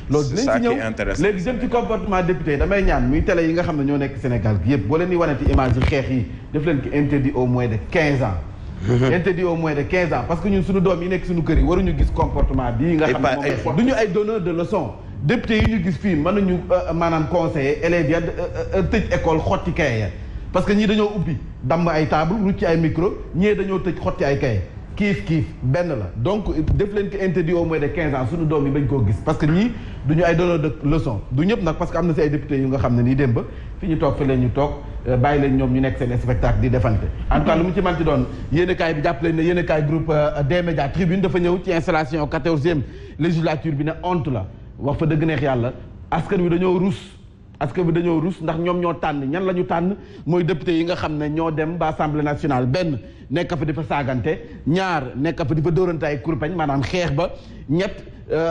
loolu dinañ ci ñëw léegi jëm ci comportement député damay ñaan muy télé yi nga xam ne ñoo nekk Sénégal gi yëpp boo leen di wanati image yi xeex yi def leen ko interdit au moins de 15 ans interdit au moins de 15 ans parce que ñun suñu doom yi nekk suñu kër yi waruñu gis comportement bii nga xam ne moom du ñu ay donneur de leçon député yi ñu gis fii mën nañu maanaam conseiller élèves ya tëj école xotti kaye ya parce que ñii dañoo ubbi damm ay table rucc ay micro ñii dañoo tëj xotti ay kaye kiif benn la donc def leen ko interdit au moins de 15 ans suñu doom yi bañ koo gis parce que ñii du ñu ay donneur de leçon du ñëpp nag parce que am na si ay député yu nga xam ne nii démb fi ñu toog fi leen ñu toog bàyyi leen ñoom ñu nekk seen spectacle di defante en tout cas lu mu ci manti doon yéenekaay bi jàpp leen ne yéenekaay groupe des médias Tribune dafa ñëw ci installation 14e législature bi ne honte la wax fa dëgg neex yàlla askan wi dañoo rus ndax ñoom ñoo tànn ñan la ñu tànn mooy député yi nga xam ne ñoo dem ba assemblée nationale benn nekk fa di fa saagante ñaar nekk fa di fa dóorante ay kurpañ maanaam xeex ba ñett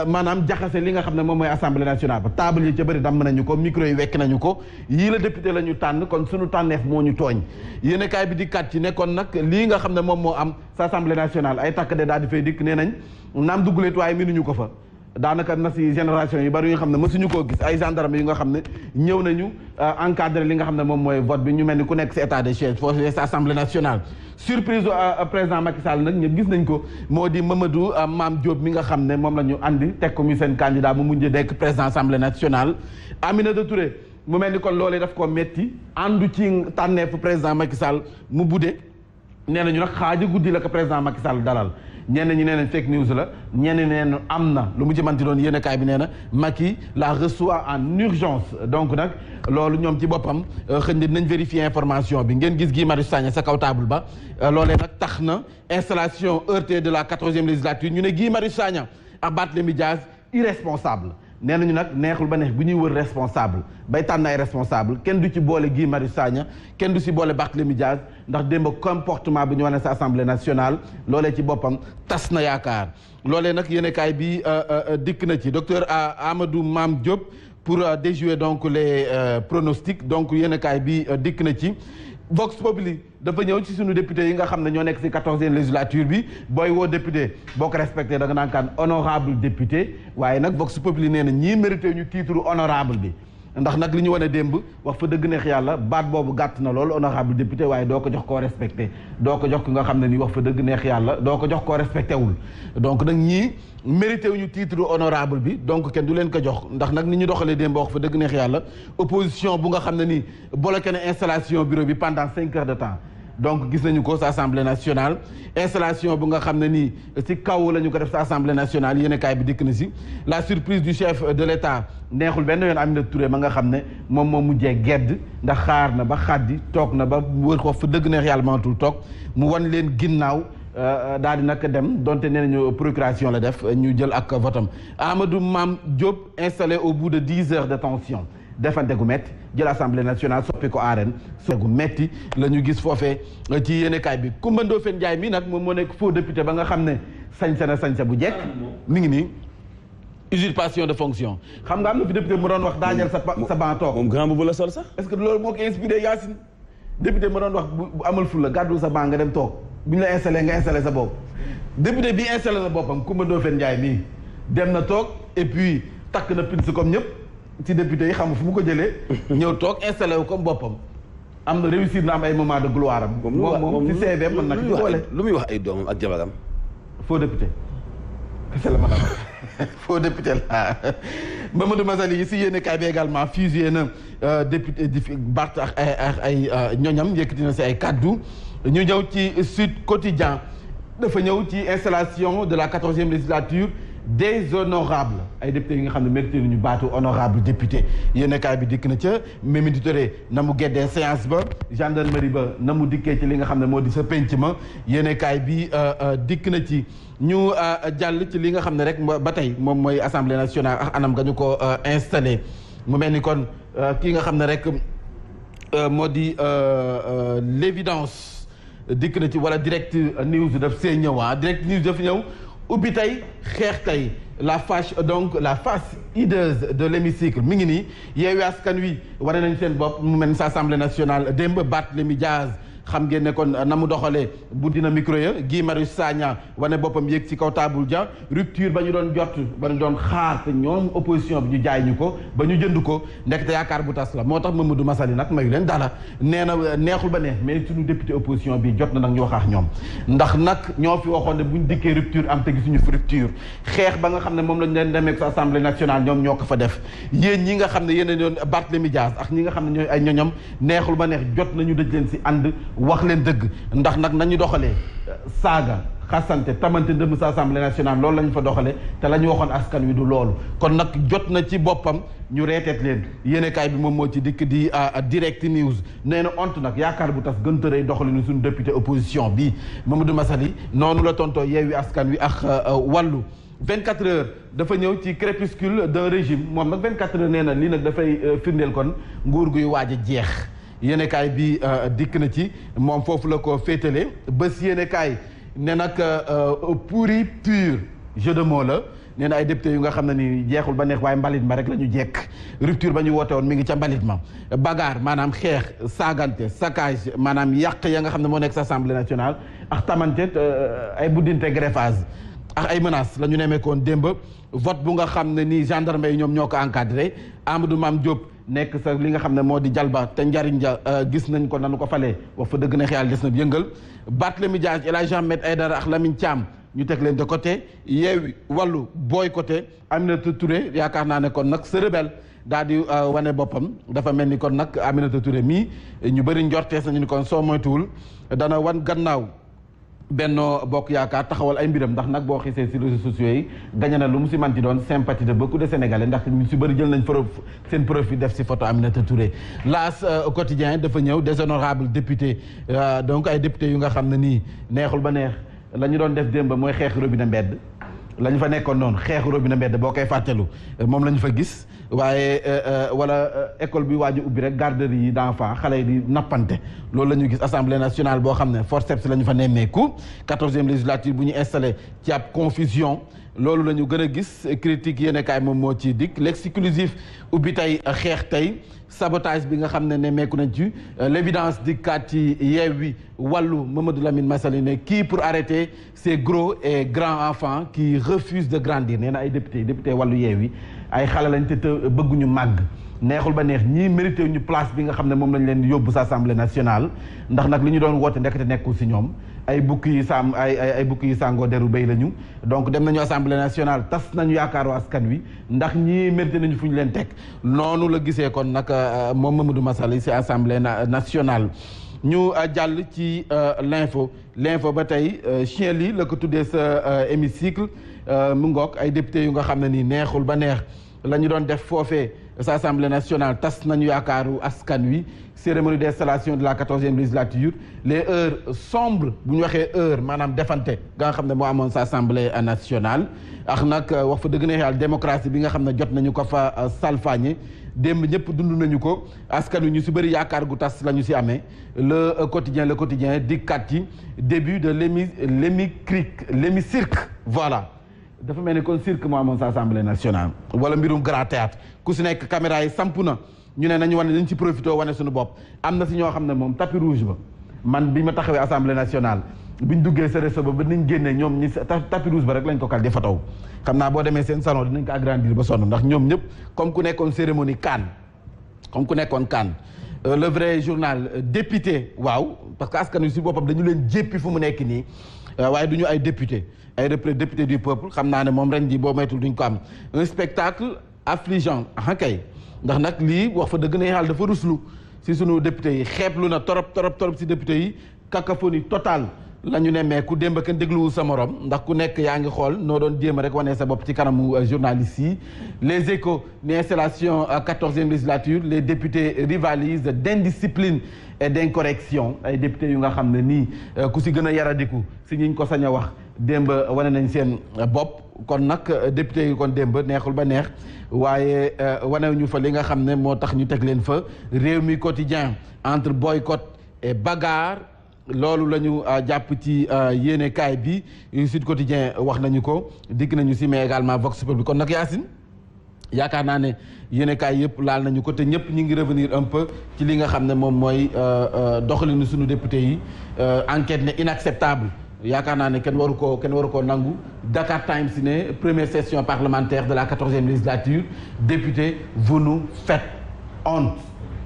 maanaam jaxase li nga xam ne moom mooy assemblée nationale ba table yi ca bëri damm nañu ko micro yi wekk nañu ko yii la député la ñu tànn kon suñu tànneef moo ñu tooñ yéenekaay bi di kat ci nekkoon nag lii nga xam ne moom moo am sa assemblée nationale ay takk de daal di fay dikk nee nañ naam dugguleet waaye mënuñu ko fa daanaka na si génération yu bari yu nga xam ne mësuñu koo gis ay gendarme yu nga xam ne ñëw nañu encadré li nga xam ne moom mooy vote bi ñu mel ni ku nekk si état de siège foofu si assemblée nationale surprise président Macky Sall nag ñëpp gis nañ ko moo di Mamadou Mame Diop mi nga xam ne moom la ñu andi teg ko muy seen candidat mu mujj nekk président assemblée nationale Aminata Touré mu mel ni kon loolee daf koo metti àndu ci tànneefu président Macky Sall mu budde nee nañu nag xaaja guddi la ko président Macky Sall dalal ñenn ñi nee nañ fake news la ñenn ñi nee nañ am na lu mu ci manti doon yéenekaay bi nee na Macky la reçoit en urgence donc nag loolu ñoom ci boppam xëy na dinañ vérifier information bi ngeen gis Guy Marius Sagna sa kaw table ba loolee nag tax na installation heurtée de la 14e législature ñu ne Guy Marius Sagna ak Barthélémy Dias irresponsable nee nañu nag neexul ba neex bu ñuy wër responsable bay tànn ay responsable kenn du ci boole Guy Marius Sagna kenn du ci boole Barthélémy Dias ndax démb comportement bi ñu wane sa assemblée nationale loolee ci boppam tas na yaakaar loolee nag yéenekaay bi dikk na ci docteur Amadou Mame Diop pour déjouer donc les pronostics donc yéenekaay bi dikk na ci Vox Populi dafa ñëw ci suñu député yi nga xam ne ñoo nekk ci 14e législature bi booy woo député boo ko respecté da nga naan kaan honorable député waaye nag Vox Populi nee na ñii mérité ñu titre honorable bi ndax nag li ñu wane démb wax fa dëgg neex yàlla baat boobu gàtt na loolu honorable député waaye doo ko jox koo respecté doo ko jox ki nga xam ne nii wax fa dëgg neex yàlla doo ko jox koo respecté wul donc nag ñii mérité wuñu titre honorable bi donc kenn du leen ko jox ndax nag ni ñu doxalee démb wax fa dëgg neex yàlla opposition bu nga xam ne nii bloqué na installation bureau bi pendant 5 heures de temps donc gis nañu ko sa assemblée nationale installation bu nga xam ne nii ci kaw la ñu ko def sa assemblée nationale yéenekaay bi dikk na si la surprise du chef de l'État neexul benn yoon Aminata Touré ma nga xam ne moom moo mujjee gedd ndax xaar na ba xaddi toog na ba wër ko fa dëgg neex yàlla mënatul toog mu wan leen ginnaaw daal di nag dem donte nee nañu procuration la def ñu jël ak votam Amadou Mame Diop installé au bout de 10 heures de tension defante gu metti jël assemblée nationale soppi ko arène soppi gu metti la ñu gis foofee ci yéenekaay bi Coumba Ndoffène Ndiaye mi nag moom moo nekk faux député ba nga xam ne sañse bu jekk mi ngi nii usurpation de fonction xam nga am na fi député mu doon wax daa jël sa ban toog moom grand boobu la sol sax est-ce que loolu moo ko inspiré Yacine député mu doon wax bu amal ful la gàddul sa ban nga dem toog bu ñu la installé nga installé sa bopp député bi installé na boppam Coumba Ndoffène Ndiaye mii dem na toog et puis takk na pince comme ñëpp ci député yi xam fu mu ko jëlee ñëw toog installé wu comme boppam am na réussir na am ay moment de gloire am moom ci CV mën nag ci boole lu muy wax ay doomam ak jabaram faux député c'est la madame faux député la Mamadou Masali yi si yéenekaay bi également fusillé na député di Barth ak ay ñoñam yëkkati na si ay kaddu ñu ñëw ci Sud Quotidien dafa ñëw ci installation de la 14e législature des honorables ay député yi nga xam ne mérité nañu baatu honorable député yéenekaay bi dikk na ca Mimi Touré na mu geddee séance ba gendarmerie ba na mu dikkee ci li nga xam ne moo di sa penc ma yéenekaay bi dikk na ci ñu jàll ci li nga xam ne rek ba tey moom mooy assemblée nationale ak anam nga ñu ko installé mu mel ni kon kii nga xam ne rek moo di l'évidence dikk na ci wala direct news daf see ñëw direct news daf ñëw ubbi tey xeex tey la face hideuse de l'hémicycle mi ngi nii Yewwi Askan Wi wane nañ seen bopp mu mel ni sa assemblée nationale démb Barthélémy Dias xam ngeen ne kon na mu doxalee bu dina micro ya Guy Marius Sagna wane boppam yéeg ci kaw table ja rupture ba ñu doon jot ba ñu doon xaar te ñoom opposition bi ñu jaay ñu ko ba ñu jënd ko ndekete yaakaar bu tas la moo tax Mamadou Massaly nag mayu leen dara nee na neexul ba neex mais suñu député opposition bi jot na nag ñu wax ak ñoom ndax nag ñoo fi waxoon ne buñ dikkee rupture am te gisuñu fi rupture xeex ba nga xam ne moom lañ leen demee sa assemblée nationale ñoom ñoo ko fa def yéen ñi nga xam ne yéen a doon Barthélémy Dias ak ñi nga xam ne ñooy ay ñoñom neexul ba neex jot nañu dëj leen si ànd wax leen dëgg ndax nag nañu doxalee saaga xasante tamante ndëm sa assemblée nationale loolu la ñu fa doxale te la ñu waxoon askan wi du loolu kon nag jot na ci boppam ñu reeteet leen yéenekaay bi moom moo ci dikk di direct news nee na honte nag yaakaar bu tas gëntërëy doxalinu suñu député opposition bi Mamadou Massaly noonu la tontoo Yewwi Askan Wi ak wàllu 24 heures dafa ñëw ci crépuscule d'un régime moom nag 24 heures nee na lii nag dafay firndeel kon nguur guy waaj a jeex yéenekaay bi dikk na ci moom foofu la ko féetale bés yéenekaay ne nag pourri pur jeu de mots la nee na ay député yu nga xam ne ni jeexul ba neex waaye mbalit ma rek la ñu jekk rupture ba ñu woote woon mi ngi ca mbalit ma bagarre maanaam xeex saagante saccage maanaam yàq ya nga xam ne moo nekk sa assemblée nationale ak tamante ay buddinte greffage ak ay menaces la ñu nemmeekoon démb vote bu nga xam ne nii gendarme yi ñoom ñoo ko encadré Amadou Mame Diop nekk sa li nga xam ne moo di jalba te njariñ ja gis nañ ko nanu ko falee wax fa dëgg na xeyal des na yëngal Barthélémy Dias El Hadji Ahmed Aïdara ak Lamine Thiam ñu teg leen de côté Yewwi Wallu boycotté Aminata Touré yaakaar naa ne kon nag sa rebelle daal di wane boppam dafa mel ni kon nag Aminata Touré mii ñu bëri njortees nañu ni kon soo moytuwul dana wan gannaaw Benno Bokk Yaakaar taxawal ay mbiram ndax nag boo xisee ci réseaux sociaux yi gañe na lu mu ci manti doon sympathie de beaucoup de Sénégalais ndax ñu ci bëri jël nañ seen profit def ci photo Aminata Touré L'As quotidien dafa ñëw déshonorable député donc ay député yu nga xam ne nii neexul ba neex la ñu doon def démb mooy xeex robinet mbedd la ñu fa nekkoon noonu xeexu robinet mbedd boo koy fàttelu moom la ñu fa gis waaye wala école bi waaju ubbi rek garderie yi d'enfants xale yi di nappante loolu la ñu gis assemblée nationale boo xam ne forceps la ñu fa nemmeeku 14e législature bu ñu installé ci ab confusion loolu la ñu gën a gis critique yéen kaay moom moo ci dikk l'exclusif ubbi tey xeex tey sabotage bi nga xam ne nemmeeku nañ ci l'évidence dikkaat ci Yewwi Wallu Mamadou Lamine Massaly ne kii pour arrêter ces gros et grands enfants qui refusent de grandir nee na ay député Wallu Yewwi ay xale lañ te bëgguñu màgg neexul ba neex ñii mérité ñu place bi nga xam ne moom lañ leen yóbbu sa assemblée nationale ndax nag li ñu doon woote ndekete nekkul ci ñoom ay bukki yi sam ay bukki yi sàngoo deru béy lañu donc dem nañu assemblée nationale tas nañu yaakaaru askan wi ndax ñii mérité nañu fu ñu leen teg noonu la gisee kon nag moom Mamadou Massaly ci assemblée nationale ñu jàll ci l'info ba tey chien li la ko tuddee sa hémicycle mu ngoog ay député yu nga xam ne nii neexul ba neex la ñu doon def foofee sa assemblée nationale tas nañu yaakaaru askan wi cérémonie d'installation de la 14e législature les heures sombres bu ñu waxee heure maanaam defante nga xam ne moo amoon sa assemblée nationale ak nag wax fa dëgg ne yàlla démocratie bi nga xam ne jot nañu ko fa salfaañe démb ñëpp dund nañu ko askan wi ñu si bëri yaakaar gu tas la ñu si amee le quotidien dikkat ci début de l'hémicycle voilà dafa mel ni kon cirque moo amoon sa assemblée nationale wala mbirum grand théâtre ku si nekk caméra yi samp na ñu ne nañu wane nañ ci profité wane suñu bopp am na si ñoo xam ne moom tapis rouge ba man bi ma taxawee assemblée nationale biñ duggee sa réseau ba niñ génnee ñoom ñi tapis rouge ba rek lañ ko kal di fa taw xam naa boo demee seen salon dinañ ko agrandir ba sonn ndax ñoom ñëpp comme ku nekkoon cérémonie Cannes le vrai journal député waaw parce que askan wi si boppam dañu leen jéppi fu mu nekk nii waaye du ñu ay député ay député du peuple xam naa ne moom ren ji boo moytul duñ ko am un spectacle affligeant kay ndax nag lii wax fa dëgg na yàlla dafa ruslu si sunu député yi xeeblu na torop si député yi cacophonie totale la ñu nemmee ku démb kenn dégluwul sa morom ndax ku nekk yaa ngi xool noo doon jéem rek wane sa bopp ci kanamu journalistes yi les échos ni installation 14e législature les députés rivalisent d'indiscipline et d'incorrection ay députés yu nga xam ne nii ku si gën a yaradiku si ñiñ ko sañ a wax démb wane nañ seen bopp kon nag député yi kon démb neexul ba neex waaye wane ñu fa li nga xam ne moo tax ñu teg leen fa Rewmi Quotidien entre boycott et bagarre loolu la ñu jàpp ci yéenekaay bi Sud Quotidien wax nañu ko dikk nañu si mais également Vox Populi kon nag Yacine yaakaar naa ne yéenekaay yëpp laal nañu ko te ñëpp ñu ngi revenir un peu ci li nga xam ne moom mooy doxalinu suñu député yi enquête ne inacceptable yaakaar naa ne kenn waru koo nangu Dakar Times ne première session parlementaire de la 14e législature député vous nous faites honte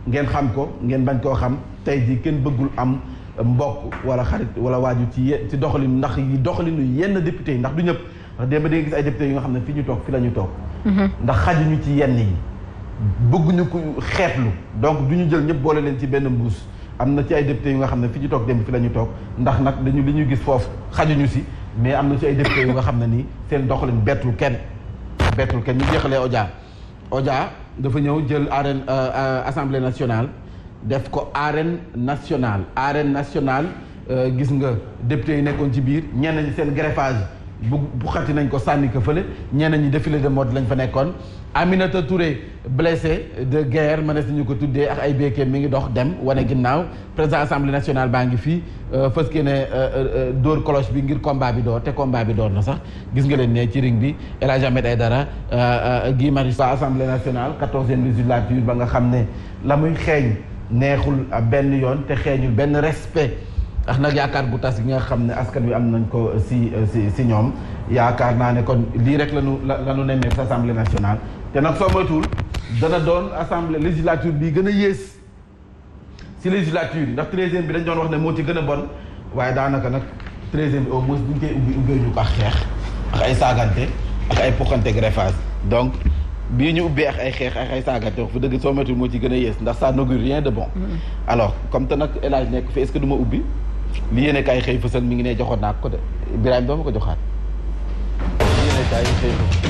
ngeen xam ko ngeen bañ koo xam tey jii kenn bëggul am mbokk wala xarit wala waaju ci doxalinu ndax doxalinu yenn député yi ndax du ñëpp ndax démb di nga gis ay député yi nga xam ne fi ñu toog fi la ñu toog ndax xajuñu ci yenn yi bëgguñu ko xeetlu donc du ñu jël ñëpp boole leen ci benn mbuus am na ci ay député yu nga xam ne fi ñu toog démb fi la ñu toog ndax nag dañu li ñu gis foofu xajuñu si mais am na ci ay député yu nga xam ne nii seen doxalin bettul kenn ñu jeexalee Odia dafa ñëw jël arène assemblée nationale def ko arène nationale gis nga député yi nekkoon ci biir ñenn ñi seen greffage bu xati nañ ko sànni ko fële ñenn ñi défilé de mode lañ fa nekkoon Aminata Touré blessé de guerre mënees nañu ko tuddee ak ay béykat mi ngi dox dem wane ginnaaw président assemblée nationale baa ngi fii fës ke ne dóor cloche bi ngir combat bi door te combat bi door na sax gis nga leen ne ci ring bi El Hadj Ahmed Aïdara Guy Marius Sagna assemblée nationale 14e législature ba nga xam ne la muy xeeñ neexul benn yoon te xeeñul benn respect ndax nag yaakaar gu tas gi nga xam ne askan wi am nañ ko si ñoom yaakaar naa ne kon lii rek lanu nemmee sa assemblée nationale te nag soo moytuwul dana doon assemblée législature bi gën a yées si législature yi ndax 13e bi dañ doon wax ne moo ci gën a bon waaye daanaka nag 13e bi au moins buñ koy ubbee ñu ko ak xeex ak ay saagante ak ay poxante greffage donc bii ñu ubbee ak ay xeex ak ay saagante wax fa dëgg soo moytuwul moo ci gën a yées ndax ça n'augure rien de bon alors comme te nag El Hadj nekk fi est-ce que du ma ubbi li yéene kaay xëy fësal mi ngi ne joxoon naa ko de Ibrahima doo ma ko joxaat li yéene kaay xëy